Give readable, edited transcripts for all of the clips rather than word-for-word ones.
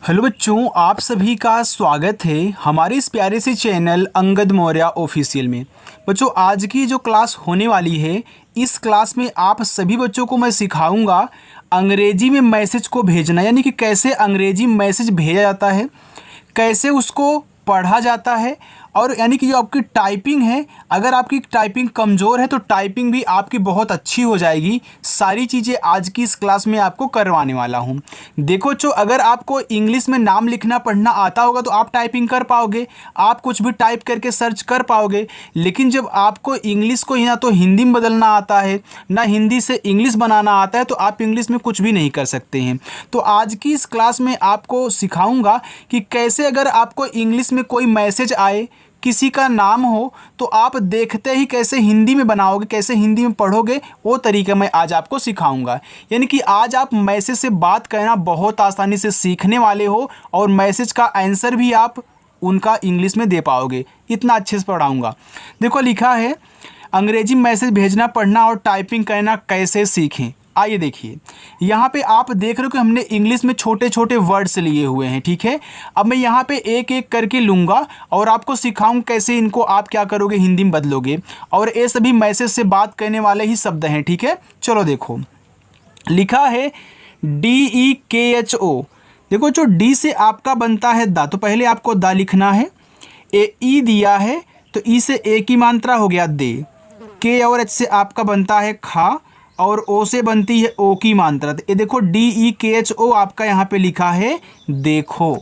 Hello बच्चों, आप सभी का स्वागत है हमारे इस प्यारे से चैनल अंगद मौर्य ऑफिशियल में। बच्चों, आज की जो क्लास होने वाली है, इस क्लास में आप सभी बच्चों को मैं सिखाऊंगा अंग्रेजी में मैसेज को भेजना, यानी कि कैसे अंग्रेजी मैसेज भेजा जाता है, कैसे उसको पढ़ा जाता है। और यानी कि जो आपकी टाइपिंग है, अगर आपकी टाइपिंग कमज़ोर है तो टाइपिंग भी आपकी बहुत अच्छी हो जाएगी। सारी चीज़ें आज की इस क्लास में आपको करवाने वाला हूँ। देखो जो अगर आपको इंग्लिश में नाम लिखना पढ़ना आता होगा तो आप टाइपिंग कर पाओगे, आप कुछ भी टाइप करके सर्च कर पाओगे। लेकिन जब आपको इंग्लिश को ना तो हिंदी में बदलना आता है, ना हिंदी से इंग्लिश बनाना आता है, तो आप इंग्लिश में कुछ भी नहीं कर सकते हैं। तो आज की इस क्लास में आपको सिखाऊंगा कि कैसे अगर आपको इंग्लिश में कोई मैसेज आए, किसी का नाम हो, तो आप देखते ही कैसे हिंदी में बनाओगे, कैसे हिंदी में पढ़ोगे, वो तरीका मैं आज आपको सिखाऊंगा। यानी कि आज आप मैसेज से बात करना बहुत आसानी से सीखने वाले हो और मैसेज का आंसर भी आप उनका इंग्लिश में दे पाओगे, इतना अच्छे से पढ़ाऊंगा। देखो लिखा है अंग्रेजी मैसेज भेजना पढ़ना और टाइपिंग करना कैसे सीखें। आइए देखिए, यहाँ पे आप देख रहे हो कि हमने इंग्लिश में छोटे छोटे वर्ड्स लिए हुए हैं, ठीक है। अब मैं यहाँ पे एक एक करके लूँगा और आपको सिखाऊँ कैसे इनको आप क्या करोगे, हिंदी में बदलोगे। और ये सभी मैसेज से बात करने वाले ही शब्द हैं, ठीक है। चलो देखो, लिखा है DEKHO। देखो जो डी से आपका बनता है दा, तो पहले आपको दा लिखना है। ई दिया है तो ई से ए की मात्रा हो गया दे। के और एच से आपका बनता है खा और ओ से बनती है ओ की मात्रा। तो ये देखो DEKHO आपका यहाँ पे लिखा है देखो।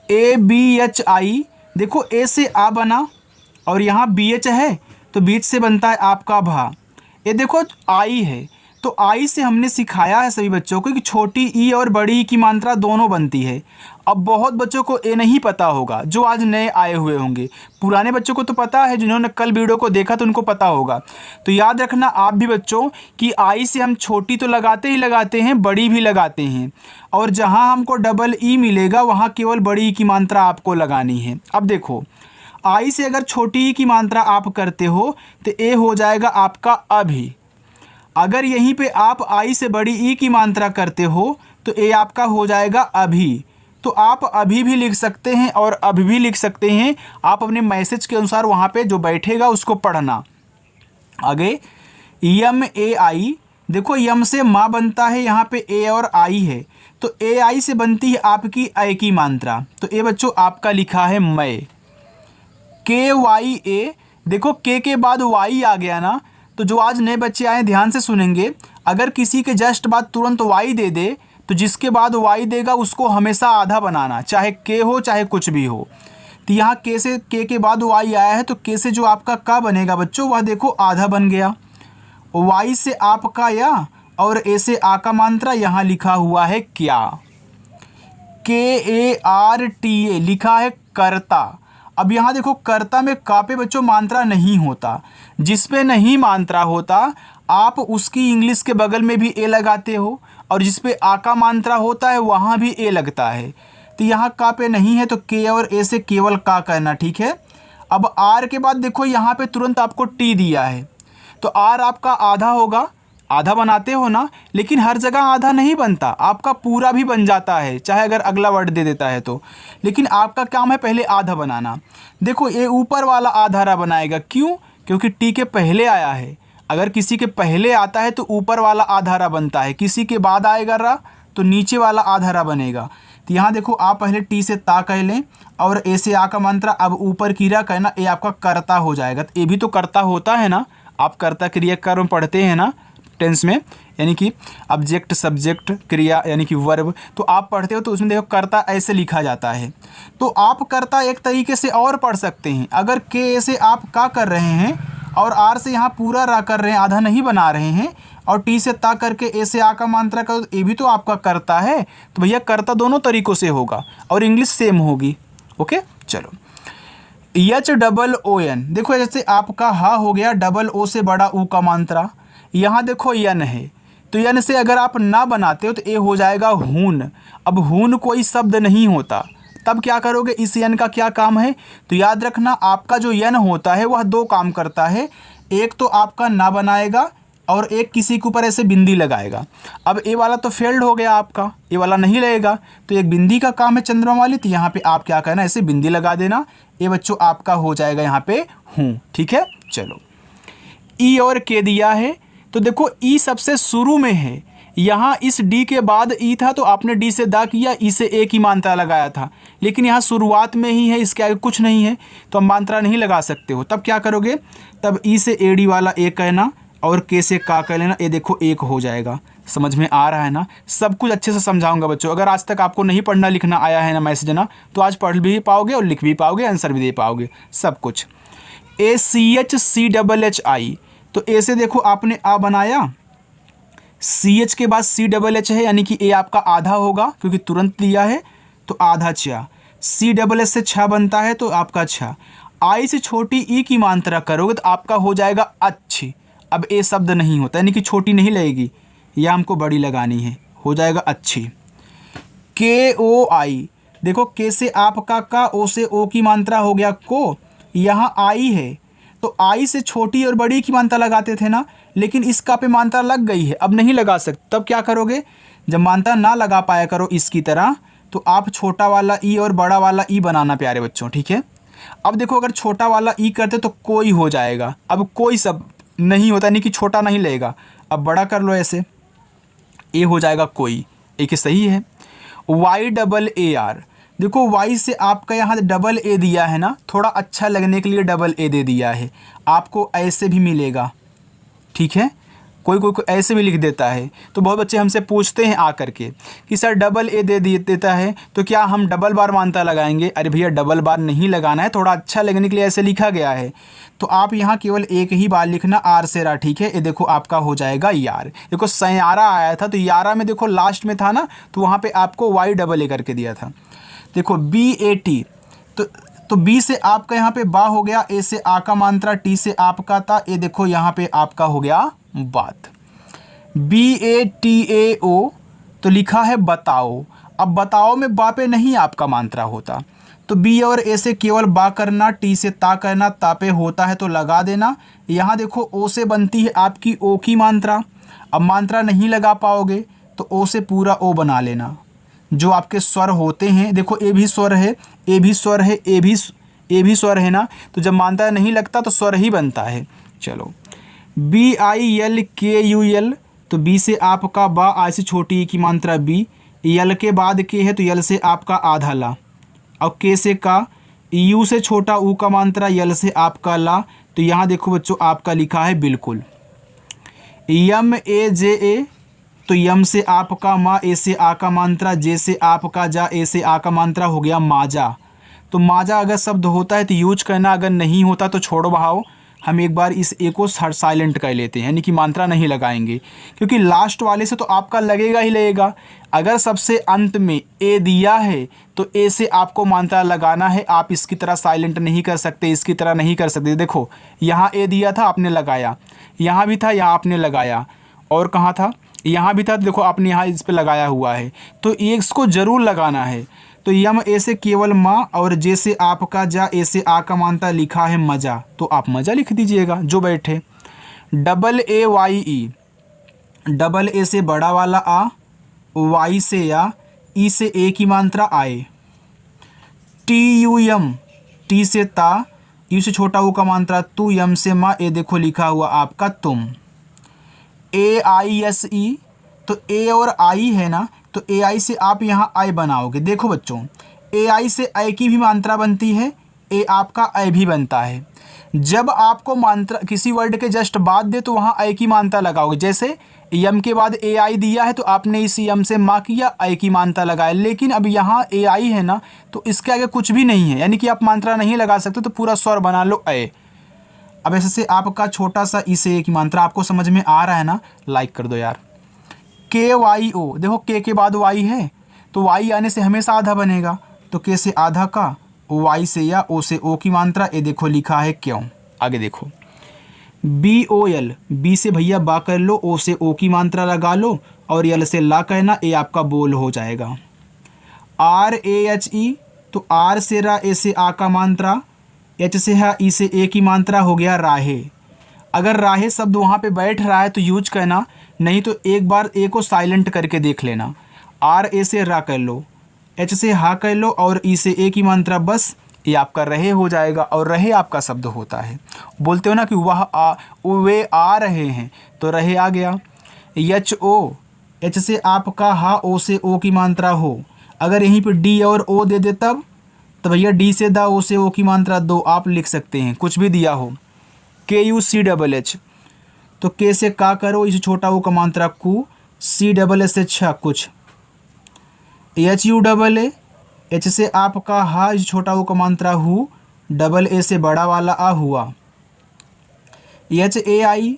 ABHI, देखो ए से आ बना और यहाँ BH है तो बीच से बनता है आपका भा। ये देखो आई है, तो आई से हमने सिखाया है सभी बच्चों को कि छोटी ई और बड़ी ई की मात्रा दोनों बनती है। अब बहुत बच्चों को ये नहीं पता होगा जो आज नए आए हुए होंगे, पुराने बच्चों को तो पता है, जिन्होंने कल वीडियो को देखा तो उनको पता होगा। तो याद रखना आप भी बच्चों कि आई से हम छोटी तो लगाते ही लगाते हैं, बड़ी भी लगाते हैं। और जहाँ हमको डबल ई मिलेगा वहाँ केवल बड़ी ई की मात्रा आपको लगानी है। अब देखो, आई से अगर छोटी ई की मात्रा आप करते हो तो ए हो जाएगा आपका अभी। अगर यहीं पे आप आई से बड़ी ई की मात्रा करते हो तो ए आपका हो जाएगा अभी। तो आप अभी भी लिख सकते हैं और अभी भी लिख सकते हैं, आप अपने मैसेज के अनुसार वहाँ पे जो बैठेगा उसको पढ़ना। आगे MAI, देखो यम से माँ बनता है, यहाँ पे ए और आई है तो AI से बनती है आपकी ए की मात्रा। तो ये बच्चों आपका लिखा है मैं। KYA, देखो के बाद वाई आ गया ना, तो जो आज नए बच्चे आए ध्यान से सुनेंगे, अगर किसी के जस्ट बाद तुरंत वाई दे दे तो जिसके बाद वाई देगा उसको हमेशा आधा बनाना, चाहे के हो चाहे कुछ भी हो। तो यहाँ के से के बाद वाई आया है तो के से जो आपका का बनेगा बच्चों वह देखो आधा बन गया। वाई से आपका या और ए से आ का मात्रा यहाँ लिखा हुआ है क्या। KARTA लिखा है कर्ता। अब यहाँ देखो कर्ता में का पे बच्चों मात्रा नहीं होता, जिस पे नहीं मात्रा होता आप उसकी इंग्लिश के बगल में भी ए लगाते हो और जिस पे आ का मात्रा होता है वहाँ भी ए लगता है। तो यहाँ का पे नहीं है तो के और ए से केवल का करना, ठीक है। अब आर के बाद देखो यहाँ पे तुरंत आपको टी दिया है तो आर आपका आधा होगा, आधा बनाते हो ना, लेकिन हर जगह आधा नहीं बनता, आपका पूरा भी बन जाता है चाहे अगर अगला वर्ड दे देता है तो। लेकिन आपका काम है पहले आधा बनाना। देखो ये ऊपर वाला आधारा बनाएगा, क्यों? क्योंकि टी के पहले आया है। अगर किसी के पहले आता है तो ऊपर वाला आधारा बनता है, किसी के बाद आएगा रा तो नीचे वाला आधारा बनेगा। तो यहाँ देखो आप पहले टी से ता कह लें और ए से आ का मंत्रा, अब ऊपर की रा कहना, ए आपका कर्ता हो जाएगा। तो ये भी तो कर्ता होता है ना, आप कर्ता क्रिया कर्म पढ़ते हैं ना टेंस में, यानी कि ऑब्जेक्ट सब्जेक्ट क्रिया यानी कि वर्ब, तो आप पढ़ते हो तो उसमें देखो कर्ता ऐसे लिखा जाता है। तो आप कर्ता एक तरीके से और पढ़ सकते हैं, अगर के से आप का कर रहे हैं और आर से यहाँ पूरा रा कर रहे हैं, आधा नहीं बना रहे हैं, और टी से ता करके ए से आ का मात्रा करो तो ए भी तो आपका कर्ता है। तो भैया कर्ता दोनों तरीक़ों से होगा और इंग्लिश सेम होगी। ओके चलो, HOON, देखो जैसे आपका हा हो गया डबल ओ से बड़ा ऊ का मात्रा, यहाँ देखो यन है तो यन से अगर आप ना बनाते हो तो ए हो जाएगा हून। अब हून कोई शब्द नहीं होता, तब क्या करोगे, इस यन का क्या काम है? तो याद रखना आपका जो यन होता है वह दो काम करता है, एक तो आपका ना बनाएगा, और एक किसी के ऊपर ऐसे बिंदी लगाएगा। अब ए वाला तो फेल्ड हो गया आपका, ए वाला नहीं लगेगा, तो एक बिंदी का काम है चंद्रमा वाली, तो यहाँ पे आप क्या करना, ऐसे बिंदी लगा देना। ये बच्चों आपका हो जाएगा यहाँ पे हूँ। ठीक है, चलो ई और के दिया है, तो देखो ई सबसे शुरू में है, यहाँ इस डी के बाद ई था तो आपने डी से दा किया, ई से ए की मात्रा लगाया था, लेकिन यहाँ शुरुआत में ही है, इसके आगे कुछ नहीं है तो हम मात्रा नहीं लगा सकते हो। तब क्या करोगे, तब ई से ए डी वाला एक कहना और के से का कह लेना, ये देखो एक हो जाएगा। समझ में आ रहा है ना? सब कुछ अच्छे से समझाऊंगा बच्चों। अगर आज तक आपको नहीं पढ़ना लिखना आया है ना मैसेज ना, तो आज पढ़ भी पाओगे और लिख भी पाओगे, आंसर भी दे पाओगे, सब कुछ। ACHCHI, तो ए से देखो आपने आ बनाया, CH के बाद CHH है, यानी कि ए आपका आधा होगा क्योंकि तुरंत लिया है, तो आधा छा। CHS से छा बनता है तो आपका छा। आई से छोटी ई की मात्रा करोगे तो आपका हो जाएगा अच्छी। अब ए शब्द नहीं होता, यानी कि छोटी नहीं लगेगी, यह हमको बड़ी लगानी है, हो जाएगा अच्छी। KOI, देखो के से आपका का, ओ से ओ की मात्रा हो गया को, यहाँ आई है तो आई से छोटी और बड़ी की मात्रा लगाते थे ना, लेकिन इसका पे मात्रा लग गई है, अब नहीं लगा सकते। तब क्या करोगे, जब मात्रा ना लगा पाया करो इसकी तरह, तो आप छोटा वाला ई और बड़ा वाला ई बनाना प्यारे बच्चों। ठीक है, अब देखो अगर छोटा वाला ई करते तो कोई हो जाएगा, अब कोई सब नहीं होता, नहीं कि छोटा नहीं लगेगा। अब बड़ा कर लो ऐसे, ए हो जाएगा कोई, एक सही है। YAAR, देखो वाई से आपका यहाँ डबल ए दिया है ना, थोड़ा अच्छा लगने के लिए डबल ए दे दिया है, आपको ऐसे भी मिलेगा। ठीक है, कोई कोई ऐसे भी लिख देता है, तो बहुत बच्चे हमसे पूछते हैं आकर के कि सर डबल ए दे देता है तो क्या हम डबल बार मात्रा लगाएंगे? अरे भैया डबल बार नहीं लगाना है, थोड़ा अच्छा लगने के लिए ऐसे लिखा गया है, तो आप यहाँ केवल एक ही बार लिखना, आर से रा। ठीक है, ये देखो आपका हो जाएगा यार। देखो सयारा आया था तो यारा में देखो लास्ट में था ना, तो वहाँ पर आपको YAA करके दिया था। देखो BAT, तो बी से आपका यहाँ पे बा हो गया, ए से आ का मात्रा, टी से आपका था, ये देखो यहाँ पे आपका हो गया बात। BATAO, तो लिखा है बताओ। अब बताओ में बा पे नहीं आपका मात्रा होता, तो बी और ए से केवल बा करना, टी से ता करना, ता पे होता है तो लगा देना। यहाँ देखो ओ से बनती है आपकी ओ की मात्रा, अब मात्रा नहीं लगा पाओगे तो ओ से पूरा ओ बना लेना। जो आपके स्वर होते हैं, देखो ए भी स्वर है, ए भी स्वर है, ए भी स्वर है ना, तो जब मात्रा नहीं लगता तो स्वर ही बनता है। चलो BILKUL, तो बी से आपका बा, आई से छोटी की मात्रा बी, यल के बाद के है तो यल से आपका आधा ला, और के से का, यू से छोटा ऊ का मात्रा, यल से आपका ला, तो यहाँ देखो बच्चों आपका लिखा है बिल्कुल। MAJA, तो यम से आपका मा, ए से आ का मात्रा, जे से आपका जा, ए से आ का मात्रा हो गया माजा। तो माजा अगर शब्द होता है तो यूज करना, अगर नहीं होता तो छोड़ो बहाओ। हम एक बार इस ए को साइलेंट कर लेते हैं, यानी कि मात्रा नहीं लगाएंगे, क्योंकि लास्ट वाले से तो आपका लगेगा ही लगेगा। अगर सबसे अंत में ए दिया है तो ए से आपको मात्रा लगाना है, आप इसकी तरह साइलेंट नहीं कर सकते, इसकी तरह नहीं कर सकते। देखो यहाँ ए दिया था आपने लगाया, यहाँ भी था यहाँ आपने लगाया, और कहाँ था यहाँ भी था, तो देखो आपने यहाँ इस पे लगाया हुआ है, तो ये इसको ज़रूर लगाना है। तो यम ए से केवल माँ, और जे से आपका जा, ए से आ का मात्रा लिखा है मजा, तो आप मजा लिख दीजिएगा जो बैठे। AAYE, डबल ए से बड़ा वाला आ, वाई से या, ई से ए की मात्रा आए। TUM, टी से ता, यू से छोटा ऊ का मात्रा तू, यम से माँ, ए देखो लिखा हुआ आपका तुम। AISE, तो ए और आई है ना, तो AI से आप यहाँ आई बनाओगे। देखो बच्चों AI से आई की भी मात्रा बनती है, ए आपका आई भी बनता है। जब आपको मात्रा किसी वर्ड के जस्ट बाद दे तो वहाँ आई की मात्रा लगाओगे। जैसे यम के बाद AI दिया है तो आपने इस यम से माँ किया, आई की मात्रा लगाया, लेकिन अब यहाँ AI है ना, तो इसके आगे कुछ भी नहीं है, यानी कि आप मात्रा नहीं लगा सकते, तो पूरा स्वर बना लो ए। अब ऐसे से आपका छोटा सा ई से ए की मात्रा आपको समझ में आ रहा है ना? लाइक कर दो यार। KYO, देखो के बाद वाई है तो वाई आने से हमेशा आधा बनेगा, तो के से आधा का, वाई से या, ओ से ओ की मात्रा, ये देखो लिखा है क्यों। आगे देखो BOL, बी से भैया बा कर लो, ओ से ओ की मात्रा लगा लो, और यल से ला कहना, ए आपका बोल हो जाएगा। RAHE, तो आर से रा, ए से आ का मात्रा, एच से है, ई से ए की मात्रा हो गया राहे। अगर राहे शब्द वहाँ पे बैठ रहा है तो यूज करना, नहीं तो एक बार ए को साइलेंट करके देख लेना। आर ए से रा कर लो, एच से हा कर लो और ई से ए की मात्रा, बस ये आपका रहे हो जाएगा। और रहे आपका शब्द होता है, बोलते हो ना कि वे आ रहे हैं, तो रहे आ गया। एच ओ, एच से आपका हा, ओ से ओ की मात्रा हो। अगर यहीं पे डी और ओ दे दे तब तो भैया डी से दा, ओ से ओ की मात्रा दो, आप लिख सकते हैं कुछ भी दिया हो। के यू सी डबल एच, तो के से का करो, इस छोटा ओ का मात्रा कु, सी डबल एच से छ कुछ। H U double A, H से आपका हा, इस छोटा ओ का मात्रा हु, डबल ए से बड़ा वाला आ हुआ। एच ए आई,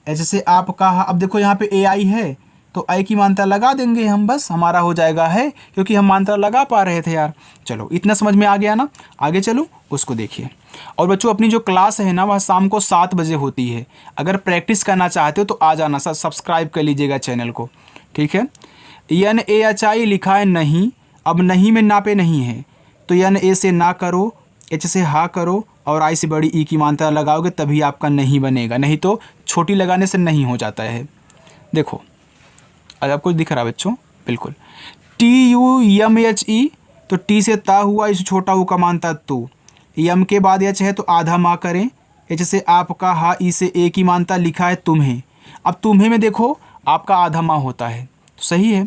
एच से आपका हा, अब देखो यहाँ पे ए आई है तो आई की मात्रा लगा देंगे हम, बस हमारा हो जाएगा है, क्योंकि हम मात्रा लगा पा रहे थे यार। चलो इतना समझ में आ गया ना, आगे चलो उसको देखिए। और बच्चों अपनी जो क्लास है ना वह शाम को 7 बजे होती है। अगर प्रैक्टिस करना चाहते हो तो आ जाना, सब्सक्राइब कर लीजिएगा चैनल को, ठीक है। एन ए एच आई लिखा है नहीं, अब नहीं में ना पे नहीं है, तो एन ए से ना करो, एच से हा करो और आई से बड़ी ई की मात्रा लगाओगे तभी आपका नहीं बनेगा, नहीं तो छोटी लगाने से नहीं हो जाता है। देखो आज आपको दिख रहा है बच्चों, बिल्कुल। टी यू यम एच ई, तो टी से ता हुआ, इस छोटा ऊ का मानता तू, यम के बाद एच है तो आधा माँ करें, एच से आपका हा, ई से ए की मानता लिखा है तुम्हें। अब तुम्हें में देखो आपका आधा माँ होता है, तो सही है।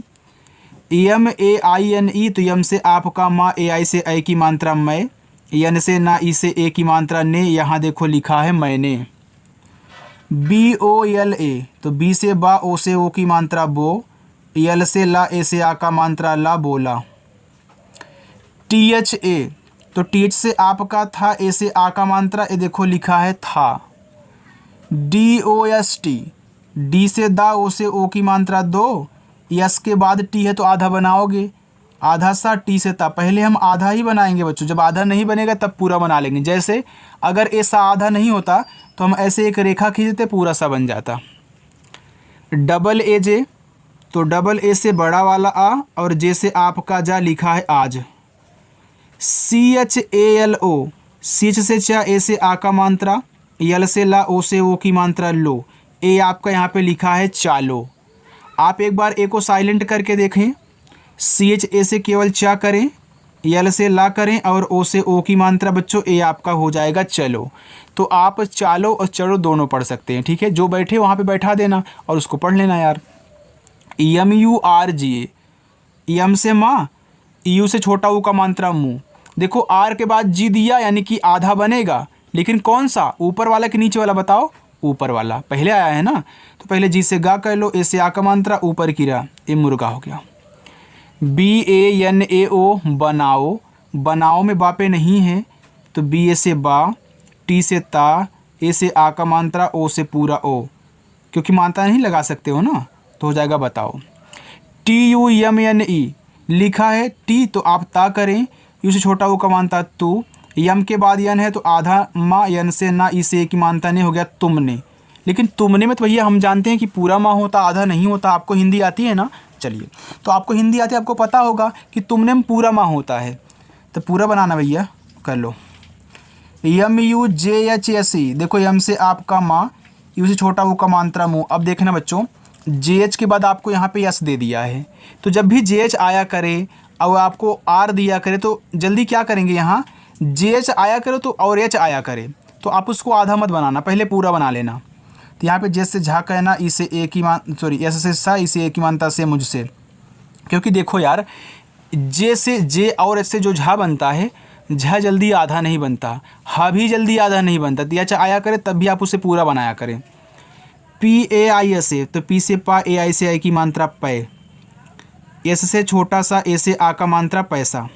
यम ए आई एन ई, तो यम से आपका माँ, ए आई से आई की मात्रा मैं, यन से ना, ई से ए की मात्रा ने, यहाँ देखो लिखा है मैंने। बी ओ एल ए, तो बी से बा, ओ से ओ की मात्रा बो, यल से ला, ए से आ का मात्रा ला, बोला। टी एच ए, तो टी एच से आपका था, ए से आ का मात्रा, ए देखो लिखा है था। D O S T, D से दा, ओ से ओ की मात्रा दो, यस के बाद टी है तो आधा बनाओगे, आधा सा टी से ता, पहले हम आधा ही बनाएंगे बच्चों, जब आधा नहीं बनेगा तब पूरा बना लेंगे। जैसे अगर ऐसा आधा नहीं होता तो हम ऐसे एक रेखा खींचते, पूरा सा बन जाता। डबल ए जे, तो डबल ए से बड़ा वाला आ और जे से आपका जा लिखा है आज। C H A L O, C H से चा, ए से आ का मात्रा, यल से ला, ओ से ओ की मात्रा लो, ए आपका यहाँ पे लिखा है चालो। आप एक बार ए को साइलेंट करके देखें, सी एच ए से केवल चा करें, यल से ला करें और ओ से ओ की मात्रा बच्चों ए आपका हो जाएगा चलो। तो आप चालो और चलो दोनों पढ़ सकते हैं, ठीक है। जो बैठे वहाँ पे बैठा देना और उसको पढ़ लेना यार। यम यू आर जी ए, यम से माँ, यू से छोटा ऊ का मात्रा मुँह। देखो आर के बाद जी दिया यानी कि आधा बनेगा, लेकिन कौन सा, ऊपर वाला कि नीचे वाला बताओ, ऊपर वाला पहले आया है ना, तो पहले जी से गा कर लो, ए से आ का मात्रा ऊपर की रहा, ये मुर्गा हो गया। बी ए एन ए ओ, बनाओ, बनाओ में बापे नहीं है तो बी ए से बा, टी से ता, ए से आ का मात्रा, ओ से पूरा ओ, क्योंकि मात्रा नहीं लगा सकते हो ना, तो हो जाएगा बताओ। T U M N E, लिखा है टी तो आप ता करें, यू से छोटा ओ का मानता तू, यम के बाद यन है तो आधा माँ, यन से ना, ई से एक की मानता नहीं, हो गया तुमने। लेकिन तुमने में तो भैया हम जानते हैं कि पूरा माँ होता, आधा नहीं होता। आपको हिंदी आती है ना, चलिए तो आपको हिंदी आती है, आपको पता होगा कि तुमने में पूरा माँ होता है, तो पूरा बनाना भैया कर लो। M U J H S E, देखो यम से आपका माँ, यू से छोटा वो का मात्रा मुँह। अब देखना बच्चों, जे एच के बाद आपको यहाँ पे यस दे दिया है, तो जब भी जे एच आया करे और आपको आर दिया करे तो जल्दी क्या करेंगे, यहाँ जे एच आया करे तो और एच आया करे तो आप उसको आधा मत बनाना, पहले पूरा बना लेना। तो यहाँ पे जे से झा कहना, ई से ए की मान, सॉरी एस से सा, ई से ए की मानता से मुझसे, क्योंकि देखो यार जे से जे और एच से जो झा बनता है, झा जल्दी आधा नहीं बनता, हा भी जल्दी आधा नहीं बनता, तो एच आया करे तब भी आप उसे पूरा बनाया करें। P A I S A, तो पी से पा, ए आई से आई की मात्रा पै, एस से छोटा सा, ए से आ का मात्रा पैसा।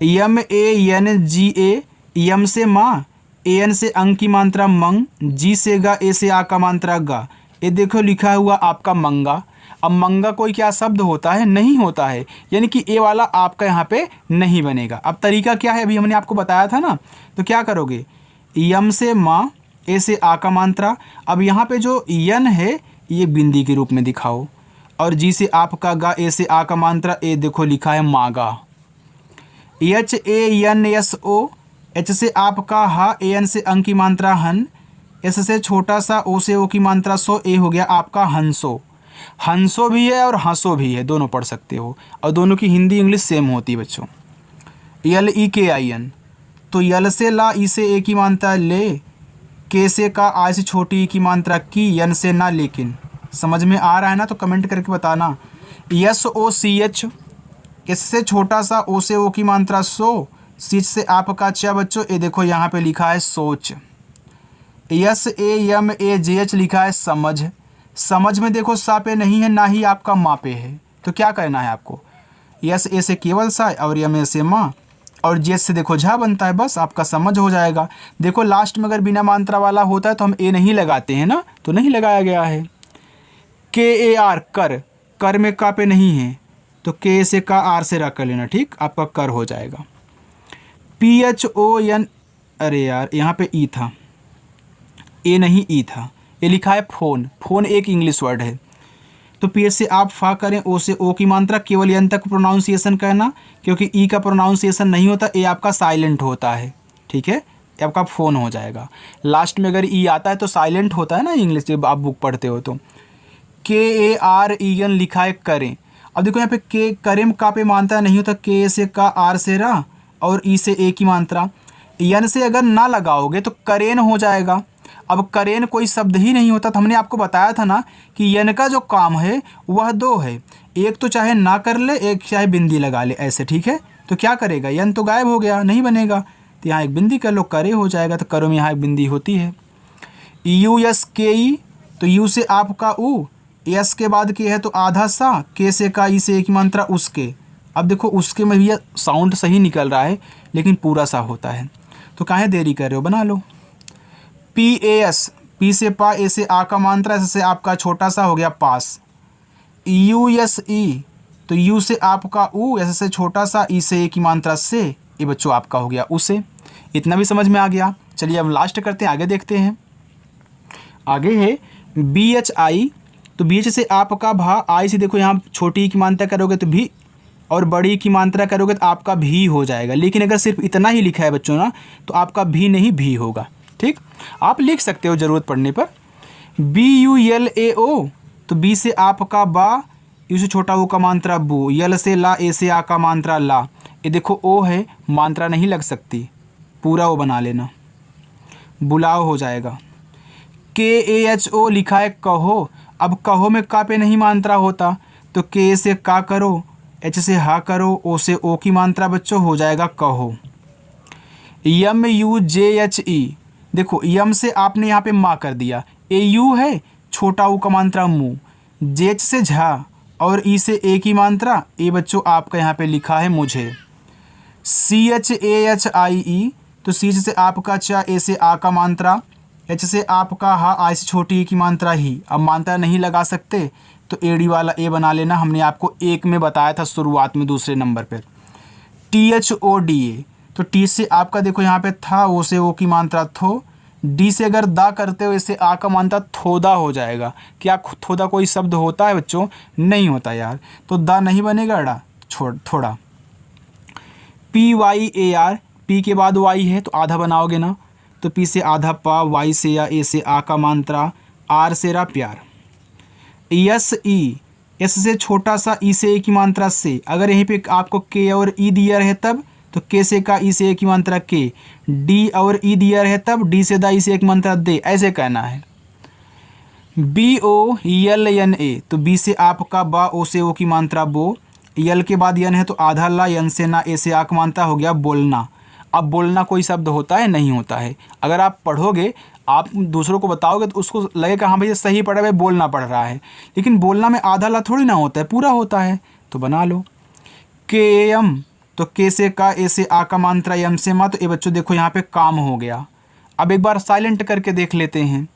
यम ए एन जी ए, यम से माँ, ए एन से अंग की मात्रा मंग, जी से गा, ए से आ का मात्रा गा, ये देखो लिखा हुआ आपका मंगा। अब मंगा कोई क्या शब्द होता है, नहीं होता है, यानी कि ए वाला आपका यहाँ पे नहीं बनेगा। अब तरीका क्या है, अभी हमने आपको बताया था ना, तो क्या करोगे, यम से माँ, ए से आ का मात्रा, अब यहाँ पे जो यन है ये बिंदी के रूप में दिखाओ, और जी से आपका गा, ए से आ का मात्रा, ए देखो लिखा है मागा। H A N S O, H से आपका हा, ए एन से अंग की मात्रा हन, एस से छोटा सा ओ से ओ की मात्रा सो, ए हो गया आपका हंसो। हंसो भी है और हंसो भी है, दोनों पढ़ सकते हो और दोनों की हिंदी इंग्लिश सेम होती है बच्चों। यल ई के आई एन, तो यल से ला, ई से ए की मात्रा ले, के से का, आई से छोटी ई की मात्रा की, यन से ना लेकिन। समझ में आ रहा है ना? तो कमेंट करके बताना। यस ओ सी एच, एस से छोटा सा ओ से ओ की मात्रा सो, सीच से आपका चा बच्चों, ये देखो यहाँ पे लिखा है सोच। यस ए यम ए जे एच लिखा है समझ। समझ में देखो सा पे नहीं है, ना ही आपका माँ पे है, तो क्या करना है आपको? यस ए से केवल सा और यम ए से माँ और जे से देखो झा बनता है, बस आपका समझ हो जाएगा। देखो लास्ट में अगर बिना मात्रा वाला होता है तो हम ए नहीं लगाते हैं ना, तो नहीं लगाया गया है। के ए आर कर, कर में का पे नहीं है, तो के से का, आर से रा कर लेना, ठीक, आपका कर हो जाएगा। पी एच ओ एन, अरे यार यहाँ पे ई था, ए नहीं ई था, ये लिखा है फ़ोन। फ़ोन एक इंग्लिश वर्ड है, तो पी एच से आप फा करें, ओ से ओ की मात्रा, केवल एन तक प्रोनाउंसिएशन करना, क्योंकि ई का प्रोनाउंसिएशन नहीं होता, ए आपका साइलेंट होता है, ठीक है, ये आपका फ़ोन हो जाएगा। लास्ट में अगर ई आता है तो साइलेंट होता है ना इंग्लिश, जब आप बुक पढ़ते हो तो। के ए आर ई एन लिखा है करें। अब देखो यहाँ पे के करें का पे मात्रा नहीं होता, के से का, आर से रा और ई से ए की मात्रा। यन से अगर ना लगाओगे तो करेन हो जाएगा। अब करेन कोई शब्द ही नहीं होता, तो हमने आपको बताया था ना कि यन का जो काम है वह दो है, एक तो चाहे ना कर ले, एक चाहे बिंदी लगा ले, ऐसे, ठीक है। तो क्या करेगा, यन तो गायब हो गया, नहीं बनेगा, तो यहाँ एक बिंदी कर लो, करे हो जाएगा। तो करो में यहाँ एक बिंदी होती है। यू यस के ई, तो यू से आपका ऊ, यस के बाद के है तो आधा सा, के से का, ई से एक मात्रा उसके। अब देखो उसके में भी साउंड सही निकल रहा है लेकिन पूरा सा होता है, तो काहे देरी कर रहे हो, बना लो। पी ए एस, पी से पा, ए से आ का मात्रा, ऐसे आपका छोटा सा हो गया पास। यू एस ई, तो यू से आपका ऊ, ऐसे से छोटा सा, ई से ए की मात्रा से, ये बच्चों आपका हो गया उसे। इतना भी समझ में आ गया। चलिए अब लास्ट करते हैं, आगे देखते हैं। आगे है बी एच आई, तो बी एच से आपका भा, आई से देखो यहाँ छोटी की मात्रा करोगे तो भी, और बड़ी की मात्रा करोगे तो आपका भी हो जाएगा। लेकिन अगर सिर्फ इतना ही लिखा है बच्चों ना, तो आपका भी नहीं भी होगा, ठीक। आप लिख सकते हो ज़रूरत पड़ने पर। बी यू एल ए ओ, तो बी से आपका बा, यू से छोटा ओ का मात्रा बू, यल से ला, ए से आ का मात्रा ला। ये देखो ओ है, मात्रा नहीं लग सकती, पूरा ओ बना लेना, बुलाओ हो जाएगा। के ए एच ओ लिखा है कहो। अब कहो में का पे नहीं मात्रा होता, तो के से का करो, एच से हा करो, ओ से ओ की मात्रा बच्चों हो जाएगा कहो। यम यू जे एच ई, देखो यम से आपने यहाँ पे माँ कर दिया, ए यू है, छोटा ऊ का मात्रा मुँह, जेच से झा और ई से ए की मात्रा, ए बच्चों आपका यहाँ पे लिखा है मुझे। सी एच ए एच आई ई, तो सी से आपका चा, ए से आ का मात्रा, एच से आपका हा, आई से छोटी ई की मात्रा ही। अब मात्रा नहीं लगा सकते तो एडी वाला ए बना लेना, हमने आपको एक में बताया था शुरुआत में दूसरे नंबर पर। T H O D A, तो टी से आपका देखो यहाँ पे था, ओ से ओ की मात्रा थो, डी से अगर दा करते हो, इससे आ का मात्रा थोदा हो जाएगा। क्या थोदा कोई शब्द होता है बच्चों? नहीं होता यार, तो दा नहीं बनेगा, डा थोड़ा। P Y A R, P के बाद वाई है तो आधा बनाओगे ना, तो पी से आधा पा, वाई से या, ए से आ का मात्रा, आर से रा प्यार। यस ई, एस से छोटा सा, ई से ए की मात्रा से। अगर यहीं पे आपको के और ई दिया है तब, तो के से का, ई से ए की मात्रा के। डी और ई दिया है तब, डी से दा, ई से एक मात्रा दे, ऐसे कहना है। B O L N A, तो बी से आपका बा, ओ से ओ की मात्रा बो, यल के बाद यन है तो आधा ला, यन से ना, ए से आ की मात्रा हो गया बोलना। अब बोलना कोई शब्द होता है? नहीं होता है। अगर आप पढ़ोगे, आप दूसरों को बताओगे तो उसको लगेगा हाँ भैया सही पढ़ा है, बोलना पड़ रहा है, लेकिन बोलना में आधा ला थोड़ी ना होता है, पूरा होता है। तो बना लो। के एम, तो के से का, ए से आ का मात्रा, एम से मा, तो ये बच्चों देखो यहाँ पे काम हो गया। अब एक बार साइलेंट करके देख लेते हैं,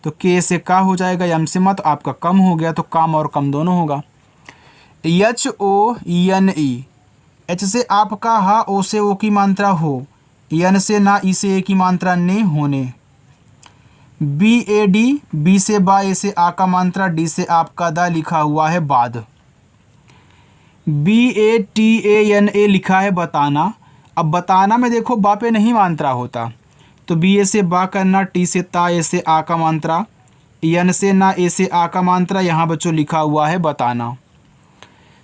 तो के से का हो जाएगा, एम से मा, तो आपका कम हो गया, तो काम और कम दोनों होगा। H O N E, H से आपका हा, ओ से ओ की मात्रा हो, यन से ना, ई से ए की मात्रा ने, होने। बी ए डी, बी से बा, ए से आ का मात्रा, डी से आपका दा, लिखा हुआ है बाद। B A T A N A लिखा है बताना। अब बताना में देखो बा पे नहीं मात्रा होता, तो तो बी ए से बा करना, टी से ता, ए से आ का मात्रा, यन से ना, ए से आ का मात्रा, यहाँ बच्चों लिखा हुआ है बताना।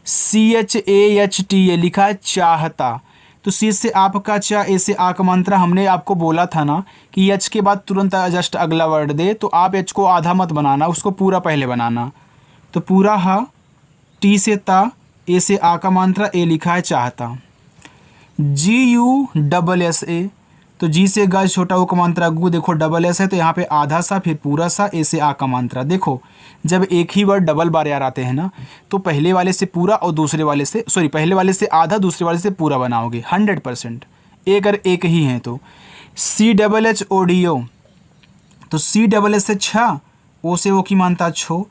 CHAHTA लिखा है चाहता, तो सी से आपका चा, ए से आ का मात्रा। हमने आपको बोला था ना कि एच के बाद तुरंत जस्ट अगला वर्ड दे, तो आप एच को आधा मत बनाना, उसको पूरा पहले बनाना। तो पूरा हा, टी से ता, ए से आ का मात्रा, ए लिखा है चाहता। GUSSA, तो जी से गा छोटा ओ का मात्रा गु, देखो डबल एस है तो यहाँ पे आधा सा फिर पूरा सा, ए से आ का मात्रा। देखो जब एक ही वर्ड डबल बार यार आते हैं ना, तो पहले वाले से पूरा और दूसरे वाले से पहले वाले से आधा, दूसरे वाले से पूरा बनाओगे 100%। अगर एक ही हैं तो CHHODO, तो CSS से छा, ओ से ओ की मात्रा छो,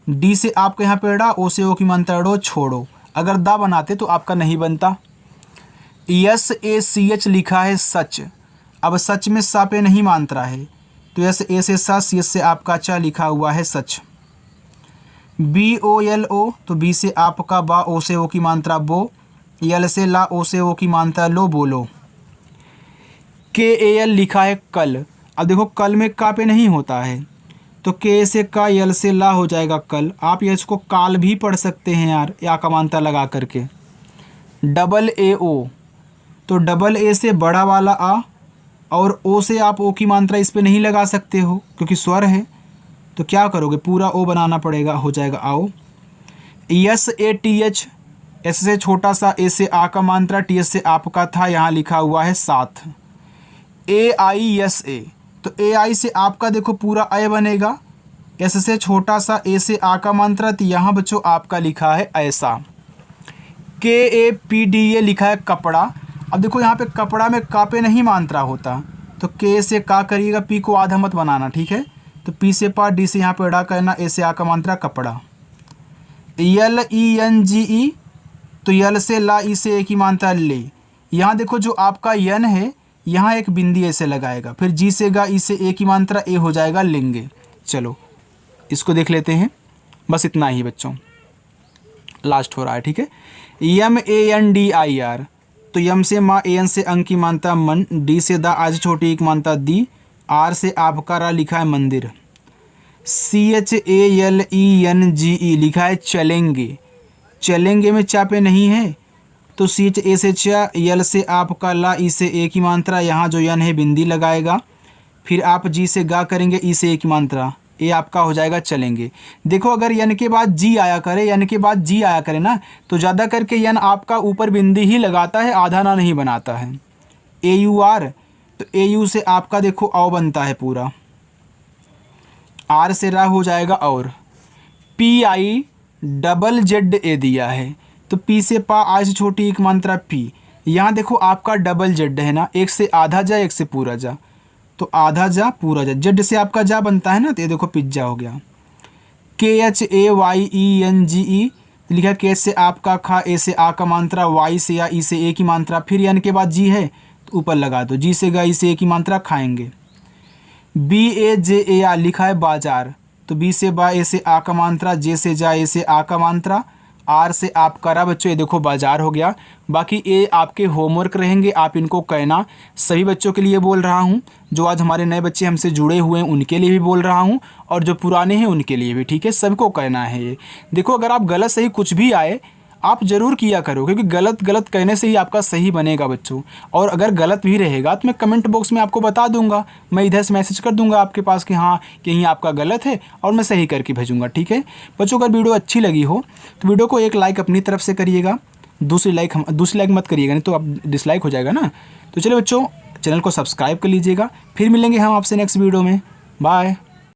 डी से आपके यहाँ पे डा, ओ से ओ की मात्रा डो, छोड़ो। अगर दा बनाते तो आपका नहीं बनता। SACH लिखा है सच, अब सच में सा पे नहीं मात्रा है, तो ए से सा, सी से आपका चा, लिखा हुआ है सच। BOLO, तो बी से आपका बा, ओ से ओ की मात्रा बो, यल से ला, ओ से ओ की मात्रा लो, बोलो। KAL लिखा है कल, अब देखो कल में का पे नहीं होता है, तो के से का, यल से ला हो जाएगा कल। आप ये इसको काल भी पढ़ सकते हैं यार, या का मात्रा लगा करके। AAO, तो डबल ए से बड़ा वाला आ, और ओ से आप ओ की मात्रा इस पे नहीं लगा सकते हो क्योंकि स्वर है, तो क्या करोगे, पूरा ओ बनाना पड़ेगा, हो जाएगा आओ। SATH, एस से छोटा सा, ए से आ का मात्रा, टी एस से आपका था, यहाँ लिखा हुआ है साथ। AISA, तो AI से आपका देखो पूरा अय बनेगा, एस से छोटा सा, ए से आ का मात्रा, तो यहाँ बच्चों आपका लिखा है ऐसा। KAPDA लिखा है कपड़ा, अब देखो यहाँ पे कपड़ा में का पे नहीं मात्रा होता, तो के से का करिएगा, पी को आधा मत बनाना, ठीक है। तो पी से पा, डी से यहाँ पे अड़ा करना, ए से आ का मात्रा कपड़ा। LENGE, तो यल से ला, ई से ए की मात्रा ले। यहाँ देखो जो आपका यन है, यहाँ एक बिंदी ऐसे लगाएगा, फिर जी से गा, ई से ए की मात्रा, ए हो जाएगा लेंगे। चलो इसको देख लेते हैं, बस इतना ही बच्चों, लास्ट हो रहा है, ठीक है। MANDIR, तो यम से माँ, एन से अंक की मात्रा मन, डी से दा, आज छोटी एक मात्रा दी, आर से आपका रा, लिखा है मंदिर। CHALENGE लिखा है चलेंगे, चलेंगे में चा पे नहीं है, तो CHA से चा, यल से आपका ला, ई से ए की मात्रा, यहाँ जो यन है बिंदी लगाएगा, फिर आप जी से गा करेंगे, ई से ए की मात्रा, ये आपका हो जाएगा चलेंगे। देखो अगर यन के बाद जी आया करे, यन के बाद जी आया करे ना, तो ज़्यादा करके यन आपका ऊपर बिंदी ही लगाता है, आधा ना नहीं बनाता है। AUR, तो AU से आपका देखो औ बनता है पूरा, आर से रा हो जाएगा और। PIZZA दिया है, तो पी से पा, आज छोटी एक मात्रा पी, यहाँ देखो आपका डबल जेड है ना, एक से आधा जा, एक से पूरा जा, तो आधा जा पूरा जा, जेड से आपका जा बनता है ना, तो ये देखो पिज्जा हो गया। KHAYENGE लिखा, के से आपका खा, ए से आ का मात्रा, वाई से या, ई से ए की मात्रा, फिर यन के बाद जी है तो ऊपर लगा दो, जी से गा, ई से ए की मात्रा, खाएंगे। BAJAR लिखा है बाजार, तो बी से बा, ए से आ का मात्रा, जे से जा, ए से आ का मात्रा, आर से आप करा बच्चों, ये देखो बाजार हो गया। बाकी ये आपके होमवर्क रहेंगे, आप इनको कहना। सभी बच्चों के लिए बोल रहा हूँ, जो आज हमारे नए बच्चे हमसे जुड़े हुए हैं उनके लिए भी बोल रहा हूँ, और जो पुराने हैं उनके लिए भी, ठीक है, सबको कहना है ये। देखो अगर आप गलत सही कुछ भी आए आप ज़रूर किया करो, क्योंकि गलत गलत कहने से ही आपका सही बनेगा बच्चों। और अगर गलत भी रहेगा तो मैं कमेंट बॉक्स में आपको बता दूंगा, मैं इधर से मैसेज कर दूंगा आपके पास कि हाँ कहीं आपका गलत है, और मैं सही करके भेजूंगा, ठीक है बच्चों। अगर वीडियो अच्छी लगी हो तो वीडियो को एक लाइक अपनी तरफ से करिएगा, दूसरी लाइक मत करिएगा, नहीं तो आप डिसलाइक हो जाएगा ना। तो चलिए बच्चों, चैनल को सब्सक्राइब कर लीजिएगा। फिर मिलेंगे हम आपसे नेक्स्ट वीडियो में, बाय।